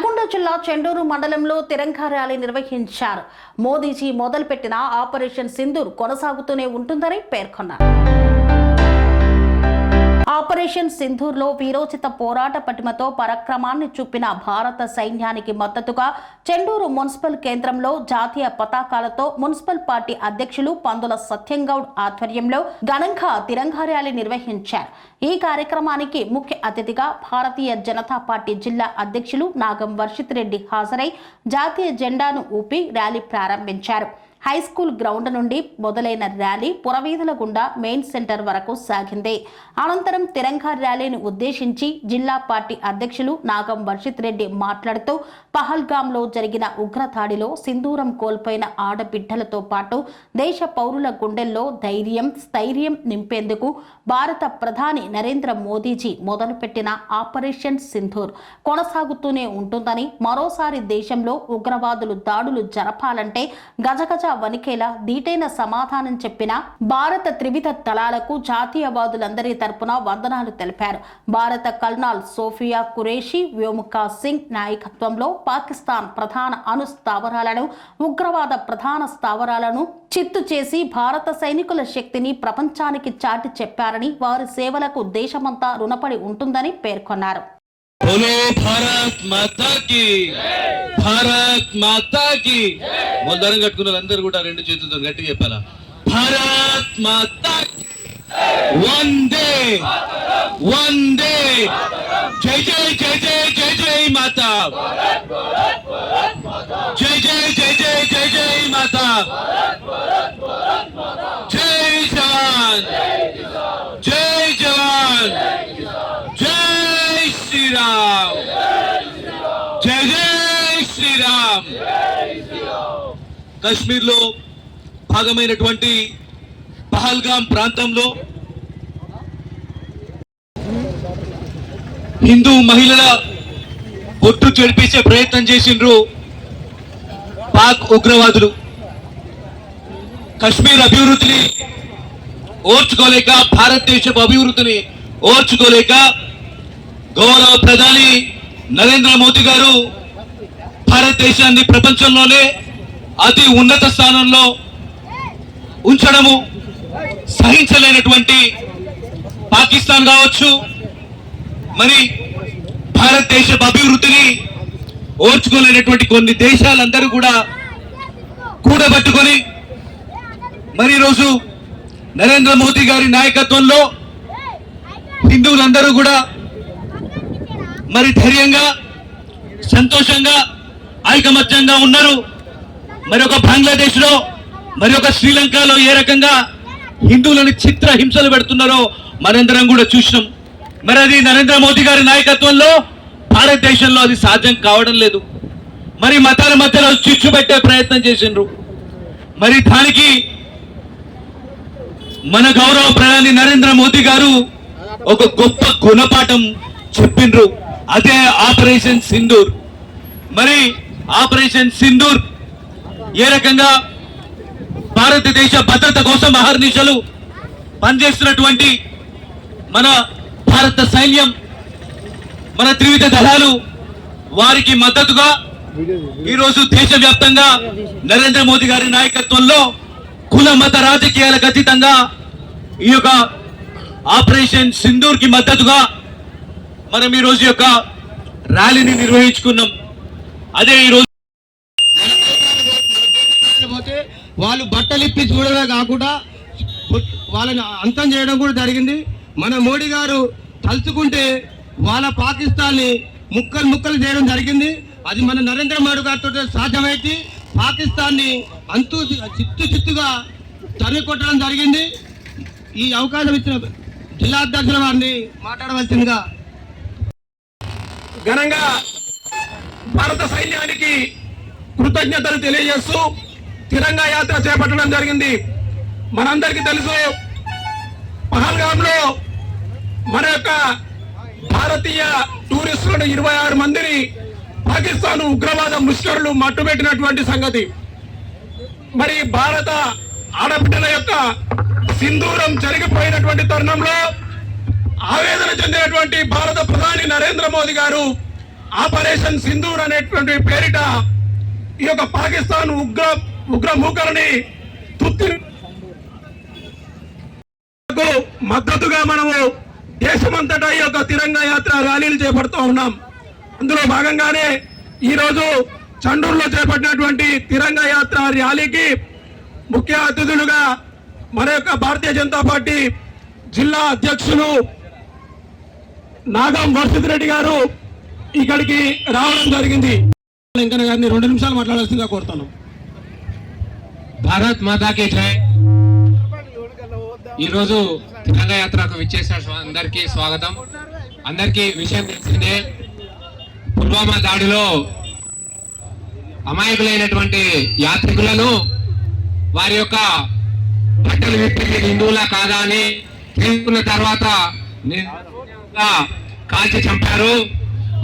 నల్గొండ జిల్లా చెండూరు మండలంలో తిరంగా ర్యాలీ నిర్వహించారు. మోదీజీ మొదలుపెట్టిన ఆపరేషన్ సింధూర్ కొనసాగుతూనే ఉంటుందని పేర్కొన్నారు. ఆపరేషన్ సింధూర్లో వీరోచిత పోరాట పటిమతో పరాక్రమాన్ని చూపిన భారత సైన్యానికి మద్దతుగా చెండూరు మున్సిపల్ కేంద్రంలో జాతీయ పతాకాలతో మున్సిపల్ పార్టీ అధ్యక్షులు పందుల సత్యంగౌడ్ ఆధ్వర్యంలో ఘనంగా తిరంగా ర్యాలీ నిర్వహించారు. ఈ కార్యక్రమానికి ముఖ్య అతిథిగా భారతీయ జనతా పార్టీ జిల్లా అధ్యక్షులు నాగం వర్షిత్ రెడ్డి హాజరై జాతీయ జెండాను ఊపి ర్యాలీ ప్రారంభించారు. హైస్కూల్ గ్రౌండ్ నుండి మొదలైన ర్యాలీ పురవీధుల గుండా మెయిన్ సెంటర్ వరకు సాగింది. అనంతరం తిరంగా ర్యాలీని ఉద్దేశించి జిల్లా పార్టీ అధ్యక్షులు నాగం వర్షిత్ రెడ్డి మాట్లాడుతూ పహల్గాంలో జరిగిన ఉగ్రదాడిలో సింధూరం కోల్పోయిన ఆడబిడ్డలతో పాటు దేశ పౌరుల గుండెల్లో ధైర్యం స్థైర్యం నింపేందుకు భారత ప్రధాని నరేంద్ర మోదీజీ మొదలుపెట్టిన ఆపరేషన్ సింధూర్ కొనసాగుతూనే ఉంటుందని, మరోసారి దేశంలో ఉగ్రవాదులు దాడులు జరపాలంటే గజగజ వణికేలా ధీటైన సమాధానం చెప్పిన భారత త్రివిధ దళాలకు జాతీయవాదులందరి తరపున వందనాలు తెలిపారు. భారత కల్నల్ సోఫియా కురేషి, వ్యోమికా సింగ్ నాయకత్వంలో పాకిస్తాన్ ప్రధాన అణు స్థావరాలను, ఉగ్రవాద ప్రధాన స్థావరాలను చిత్తు చేసి భారత సైనికుల శక్తిని ప్రపంచానికి చాటి చెప్పారని, వారి సేవలకు దేశమంతా రుణపడి ఉంటుందని పేర్కొన్నారు. భారత్ మాతా కి మొదరం కట్టుకున్న అందరూ కూడా రెండు చేతులతో గట్టిగా చెప్పాలా, భారత్ మాతా కి వందే వందే జై జై జై జై జై జై మాతా, జై జై జై జై జై జై మాతా, జై జవాన్ జై జవాన్ జై శ్రీరామ్ జై జై శ్రీరామ్. కశ్మీర్ లో భాగమైనటువంటి పహల్గాం ప్రాంతంలో హిందూ మహిళల బొట్టు చెడిపించే ప్రయత్నం చేసిండ్రు పాక్ ఉగ్రవాదులు. కశ్మీర్ అభివృద్ధిని ఓర్చుకోలేక, భారతదేశపు అభివృద్ధిని ఓర్చుకోలేక గౌరవ ప్రధాని నరేంద్ర మోదీ గారు భారతదేశాన్ని ప్రపంచంలోనే అతి ఉన్నత స్థానంలో ఉంచడము సహించలేనటువంటి పాకిస్తాన్ కావచ్చు, మరి భారతదేశ అభివృద్ధిని ఓర్చుకోలేనటువంటి కొన్ని దేశాలందరూ కూడా కూడబట్టుకొని మరి ఈరోజు నరేంద్ర మోదీ గారి నాయకత్వంలో హిందువులందరూ కూడా మరి ధైర్యంగా, సంతోషంగా, ఐకమత్యంగా ఉన్నారు. మరి ఒక బంగ్లాదేశ్ లో, మరి ఒక శ్రీలంకలో ఏ రకంగా హిందువులను చిత్ర హింసలు పెడుతున్నారో మనందరం కూడా చూసినాం. మరి అది నరేంద్ర మోదీ గారి నాయకత్వంలో భారతదేశంలో అది సాధ్యం కావడం లేదు. మరి మతాల మధ్యలో చిచ్చు పెట్టే ప్రయత్నం చేసిండ్రు. మరి దానికి మన గౌరవ ప్రధాని నరేంద్ర మోదీ గారు ఒక గొప్ప గుణపాఠం చెప్పిండ్రు. అదే ఆపరేషన్ సింధూర్. మరి ఆపరేషన్ సింధూర్ ఏ రకంగా భారతదేశ భద్రత కోసం అహర్నిశలు పనిచేస్తున్నటువంటి మన భారత సైన్యం, మన త్రివిధ దళాలు, వారికి మద్దతుగా ఈరోజు దేశవ్యాప్తంగా నరేంద్ర మోదీ గారి నాయకత్వంలో కుల మత రాజకీయాలకు అతీతంగా ఈ యొక్క ఆపరేషన్ సింధూర్ కి మద్దతుగా మనం ఈ రోజు యొక్క ర్యాలీని నిర్వహించుకున్నాం. అదే ఈ రోజు వాళ్ళు బట్టలు ఇప్పి చూడడమే కాకుండా వాళ్ళని అంతం చేయడం కూడా జరిగింది. మన మోడీ గారు తలుచుకుంటే వాళ్ళ పాకిస్తాన్ని ముక్కలు ముక్కలు చేయడం జరిగింది. అది మన నరేంద్ర మోడీ గారితో సాధ్యమైతే పాకిస్తాన్ని చిత్తుగా తరిమి కొట్టడం జరిగింది. ఈ అవకాశం ఇచ్చిన జిల్లా అధ్యక్షుల వారిని మాట్లాడవలసిందిగా ఘనంగా భారత సైన్యానికి కృతజ్ఞతలు తెలియజేస్తూ తిరంగా యాత్ర చేపట్టడం జరిగింది. మనందరికీ తెలుసు, పహల్గాంలో మన యొక్క భారతీయ టూరిస్టులను 26 మందిని పాకిస్తాన్ ఉగ్రవాద ముష్కరులు మట్టుబెట్టినటువంటి సంగతి. మరి భారత ఆడబిడ్డల యొక్క సింధూరం జరిగిపోయినటువంటి తరుణంలో ఆవేదన చెందినటువంటి భారత ప్రధాని నరేంద్ర మోదీ గారు ఆపరేషన్ సింధూర్ అనేటువంటి పేరిట ఈ యొక్క పాకిస్తాన్ ఉగ్రమూకల్ని మద్దతుగా మనము దేశమంతటా ఈ యొక్క తిరంగా యాత్ర ర్యాలీలు చేపడుతూ ఉన్నాం. అందులో భాగంగానే ఈరోజు చండూరులో చేపట్టినటువంటి తిరంగా యాత్ర ర్యాలీకి ముఖ్య అతిథులుగా మన యొక్క భారతీయ జనతా పార్టీ జిల్లా అధ్యక్షులు నాగం వర్షిత్ రెడ్డి గారు ఇక్కడికి రావడం జరిగింది. వెంకన్న గారిని 2 నిమిషాలు మాట్లాడాల్సిందిగా కోరుతాను. భారత్ మాతాకి జై. ఈరోజు తిరంగా యాత్రకు విచ్చేసిన అందరికీ స్వాగతం. అందరికీ విషయం తెలిసిందే, పుల్వామా దాడిలో అమాయకులైనటువంటి యాత్రికులను వారి యొక్క బట్టలు విప్పి హిందువులా కాదా అని తెలుసుకున్న తర్వాత కాల్చి చంపారు.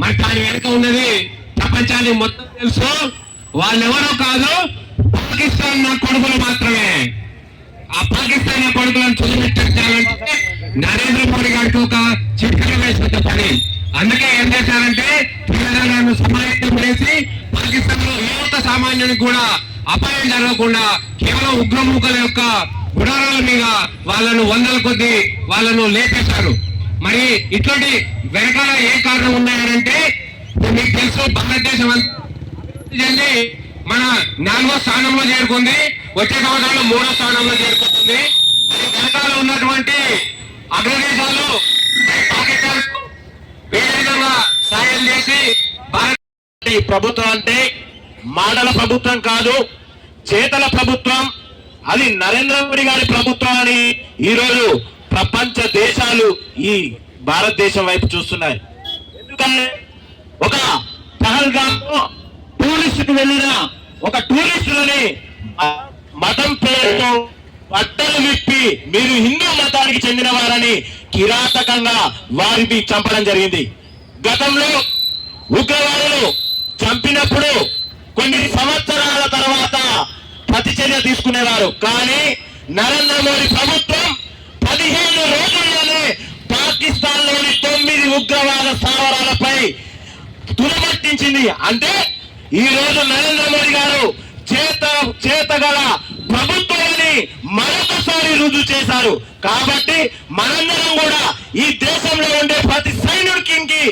మరి దాని వెనుక ఉన్నది ప్రపంచానికి మొత్తం తెలుసు. వాళ్ళెవరో కాదు, పాకిస్తాన్ నా కొడుకులు మాత్రమే. ఆ పాకిస్తాన్ నా కొడుకులను చుట్టుపెట్టించాలంటే నరేంద్ర మోడీ గారికి ఒక చిట్కలు వేసినంత పని. అందుకే ఏం చేశారంటే తెలంగాణను సమాయత్తం చేసి పాకిస్తాన్ లో ఏ ఒక్క సామాన్యునికి కూడా అపాయం జరగకుండా కేవలం ఉగ్రమూకల యొక్క గుడారాల మీద వాళ్ళను వందల కొద్ది వాళ్ళను లేపేశారు. మరి ఇటువంటి వెనకాల ఏ కారణం ఉన్నాయంటే మీకు తెలుసు, భారతదేశం మన 4వ స్థానంలో చేరుకుంది, వచ్చే సంవత్సరంలో 3వ స్థానంలో చేరుకుంటుంది. వెనకాల ఉన్నటువంటి అగ్రదేశాలు పాకిస్తాన్ వేరే విధంగా సాయం చేసి భారత ప్రభుత్వం అంటే మాటల ప్రభుత్వం కాదు, చేతల ప్రభుత్వం. అది నరేంద్ర మోడీ గారి ప్రభుత్వం అని ఈరోజు ప్రపంచ దేశాలు ఈ భారతదేశం వైపు చూస్తున్నాయి. ఎందుకంటే ఒక పహల్గామ్ టూరిస్టుకు వెళ్ళిన ఒక టూరిస్టులని మతం పేరుతో బట్టలు విప్పి మీరు హిందూ మతానికి చెందిన వారని కిరాతకంగా వారిని చంపడం జరిగింది. గతంలో ఉగ్రవాదులు చంపినప్పుడు కొన్ని సంవత్సరాల తర్వాత ప్రతిచర్య తీసుకునేవారు. కానీ నరేంద్ర మోడీ ప్రభుత్వం 15 రోజుల్లోనే పాకిస్తాన్ లోని 9 ఉగ్రవాద స్థావరాలపై తులమట్టించింది. అంటే ఈ రోజు నరేంద్ర మోడీ గారు చేతగల ప్రభుత్వాన్ని మరొకసారి రుజువు చేశారు. కాబట్టి మనందరం కూడా ఈ దేశంలో ఉండే ప్రతి సైనికునికి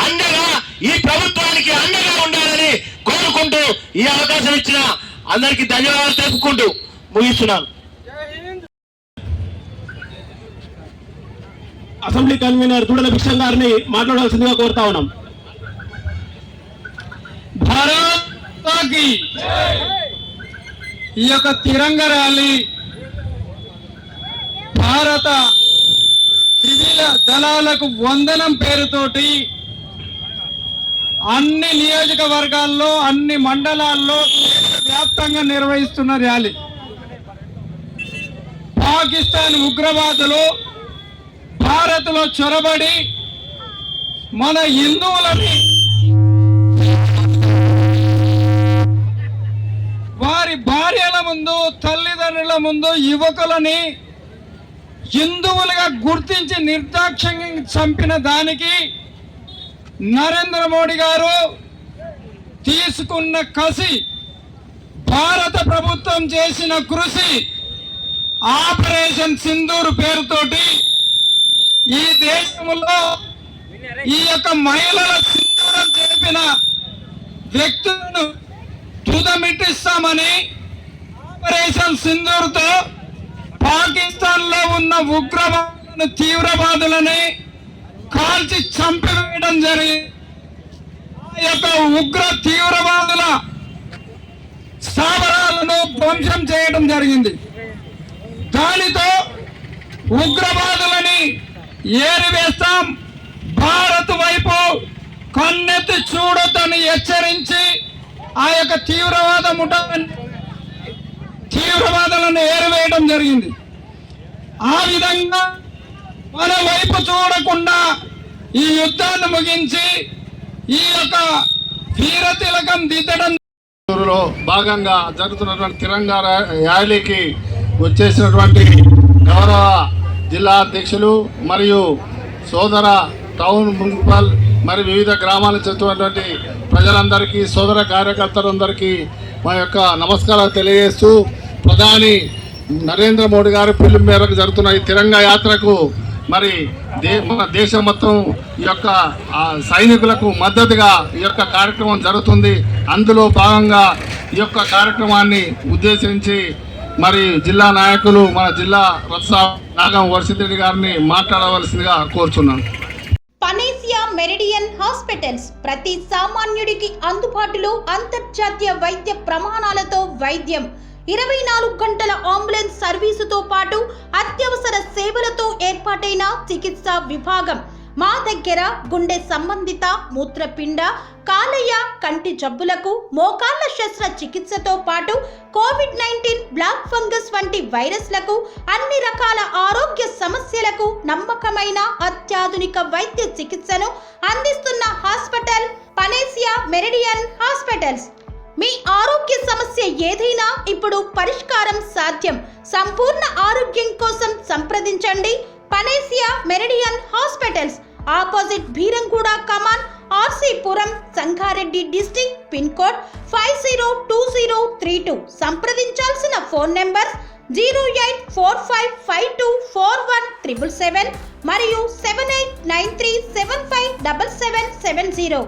అండగా, ఈ ప్రభుత్వానికి అండగా ఉండాలని కోరుకుంటూ ఈ అవకాశం ఇచ్చిన అందరికీ ధన్యవాదాలు తెలుపుకుంటూ ముగిస్తున్నాను. అసెంబ్లీ కన్వీనర్ దూడల భిక్షం గారిని మాట్లాడాల్సిందిగా కోరుతా ఉన్నాం. భారత్ మాతాకి ఈ యొక్క తిరంగ ర్యాలీ భారత త్రివిధ దళాలకు వందనం పేరుతోటి అన్ని నియోజకవర్గాల్లో, అన్ని మండలాల్లో వ్యాప్తంగా నిర్వహిస్తున్న ర్యాలీ. పాకిస్తాన్ ఉగ్రవాదులు భారత్లో చొరబడి మన హిందువులని, వారి భార్యల ముందు, తల్లిదండ్రుల ముందు యువకులని హిందువులుగా గుర్తించి నిర్దాక్షిణ్యంగా చంపిన దానికి నరేంద్ర మోడీ గారు తీసుకున్న కసి, భారత ప్రభుత్వం చేసిన కృషి, ఆపరేషన్ సింధూర్ పేరుతోటి ఈ దేశంలో ఈ యొక్క మహిళల సింధూరం చేపిన వ్యక్తులను తుదమిట్టిస్తామని ఆపరేషన్ సింధూర్తో పాకిస్తాన్ లో ఉన్న ఉగ్రవాదులను, తీవ్రవాదులని కాల్చి చంపివేయడం జరిగింది. ఆ యొక్క ఉగ్ర తీవ్రవాదుల స్థావరాలను ధ్వంసం చేయడం జరిగింది. దానితో ఉగ్రవాదులని ఏరివేస్తాం, భారత్ వైపు కన్నెత్తి చూడొద్దని హెచ్చరించి ఆ యొక్క తీవ్రవాదులను ఏరివేయడం జరిగింది. ఆ విధంగా మన వైపు చూడకుండా ఈ యుద్ధాన్ని ముగించి ఈ యొక్క వీర తిలకం దిద్దడం లో భాగంగా జరుగుతున్నటువంటి తిరంగా ర్యాలీకి వచ్చేసినటువంటి గౌరవ జిల్లా అధ్యక్షులు మరియు సోదర టౌన్ మున్సిపల్ మరి వివిధ గ్రామాల నుంచి వచ్చినటువంటి ప్రజలందరికీ సోదర కార్యకర్తలందరికీ మా యొక్క నమస్కారాలు తెలియజేస్తూ ప్రధాని నరేంద్ర మోడీ గారి పిలుపు మేరకు జరుగుతున్న ఈ తిరంగా యాత్రకు మరి మన దేశం మొత్తం ఈ యొక్క సైనికులకు మద్దతుగా ఈ యొక్క కార్యక్రమం జరుగుతుంది. అందులో భాగంగా ఈ యొక్క కార్యక్రమాన్ని ఉద్దేశించి మరి జిల్లా నాయకులు మన జిల్లా రత్సా నాగం వర్షిరెడ్డి గారిని మాట్లాడవలసిందిగా కోరుచున్నాను. పనేసియా మెరిడియన్ హాస్పిటల్స్ ప్రతి సామాన్యుడికి అందుబాటులో అంతర్జాతీయ వైద్య ప్రమాణాలతో వైద్యం, 24 గంటల అంబులెన్స్ సర్వీసుతో పాటు అత్యవసర సేవలతో ఏర్పాటైన చికిత్సా విభాగం. మా దగ్గర గుండె సంబంధిత, మూత్రపిండ, కాలేయ, కంటి జబ్బులకు, మోకాళ్ల శస్త్రచికిత్సతో పాటు కోవిడ్-19, బ్లాక్ ఫంగస్ వంటి వైరస్లకు, అన్ని రకాల ఆరోగ్య సమస్యలకు నమ్మకమైన అత్యాధునిక వైద్య చికిత్సను అందిస్తున్న హాస్పిటల్ పనేసియా మెరిడియన్ హాస్పిటల్స్. మీ ఆరోగ్య సమస్య ఏదైనా ఇప్పుడు పరిష్కారం సాధ్యం. సంపూర్ణ ఆరోగ్యం కోసం సంప్రదించండి Panacea Meridian Hospitals, opposite Beeramguda Kaman, RC Puram, Sangareddy district, pin code 502032. సంప్రదించాల్సిన ఫోన్ నెంబర్ 0845524177 మరియు 7893757770.